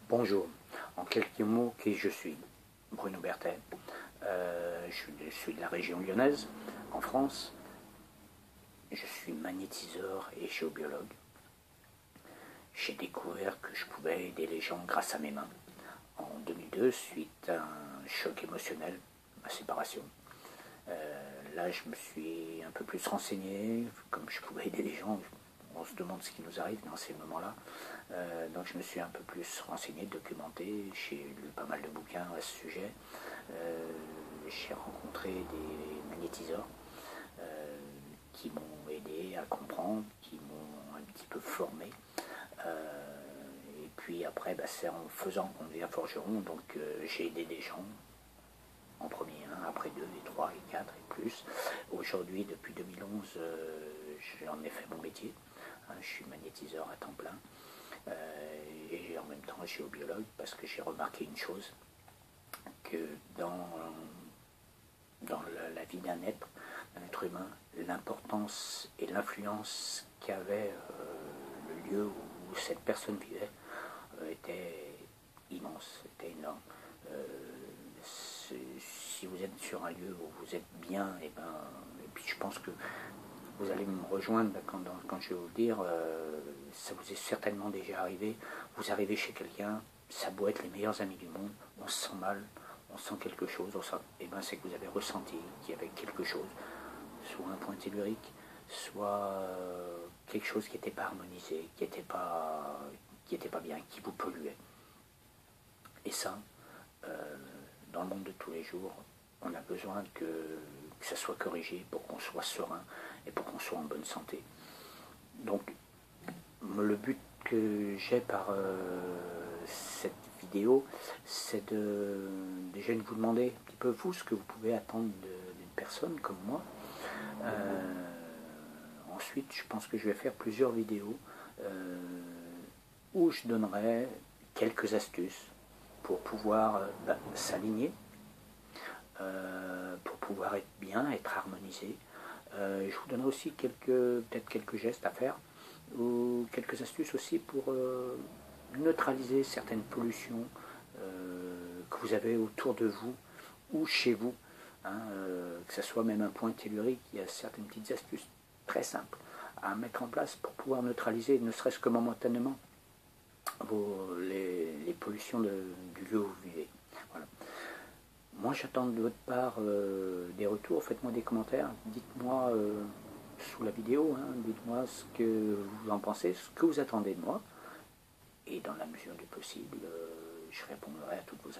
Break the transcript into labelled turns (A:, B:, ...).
A: Bonjour, en quelques mots, qui je suis? Bruno Berthet, je suis de la région lyonnaise, en France. Je suis magnétiseur et géobiologue. J'ai découvert que je pouvais aider les gens grâce à mes mains. En 2002, suite à un choc émotionnel, ma séparation. Là, je me suis un peu plus renseigné, comme je pouvais aider les gens. On se demande ce qui nous arrive dans ces moments-là. Donc je me suis un peu plus renseigné, documenté, j'ai lu pas mal de bouquins à ce sujet. J'ai rencontré des magnétiseurs qui m'ont aidé à comprendre, qui m'ont un petit peu formé. Et puis après, c'est en faisant qu'on devient forgeron, donc j'ai aidé des gens en premier, après 2 et 3 et 4 et plus. Aujourd'hui, depuis 2011, j'en ai fait mon métier. Je suis magnétiseur à temps plein. Et en même temps géobiologue, parce que j'ai remarqué une chose, que dans la vie d'un être humain, l'importance et l'influence qu'avait le lieu où cette personne vivait était immense, était énorme. Si vous êtes sur un lieu où vous êtes bien, et puis je pense que vous allez me rejoindre quand je vais vous le dire, ça vous est certainement déjà arrivé. Vous arrivez chez quelqu'un, ça doit être les meilleurs amis du monde, on se sent mal, on sent quelque chose, c'est que vous avez ressenti qu'il y avait quelque chose, soit un point tellurique, soit quelque chose qui n'était pas harmonisé, qui n'était pas bien, qui vous polluait. Et ça, dans le monde de tous les jours, on a besoin que ça soit corrigé pour qu'on soit serein et pour qu'on soit en bonne santé. Donc, le but que j'ai par cette vidéo, c'est déjà de vous demander un petit peu vous ce que vous pouvez attendre d'une personne comme moi. Ensuite, je pense que je vais faire plusieurs vidéos où je donnerai quelques astuces pour pouvoir s'aligner, pour pouvoir être bien, être harmonisé. Je vous donnerai aussi peut-être quelques gestes à faire, ou quelques astuces aussi pour neutraliser certaines pollutions que vous avez autour de vous ou chez vous, que ce soit même un point tellurique. Il y a certaines petites astuces très simples à mettre en place pour pouvoir neutraliser, ne serait-ce que momentanément, les pollutions du lieu où vous vivez. Voilà. Moi, j'attends de votre part des retours, faites-moi des commentaires, dites-moi sous la vidéo, dites-moi ce que vous en pensez, ce que vous attendez de moi, et dans la mesure du possible, je répondrai à toutes vos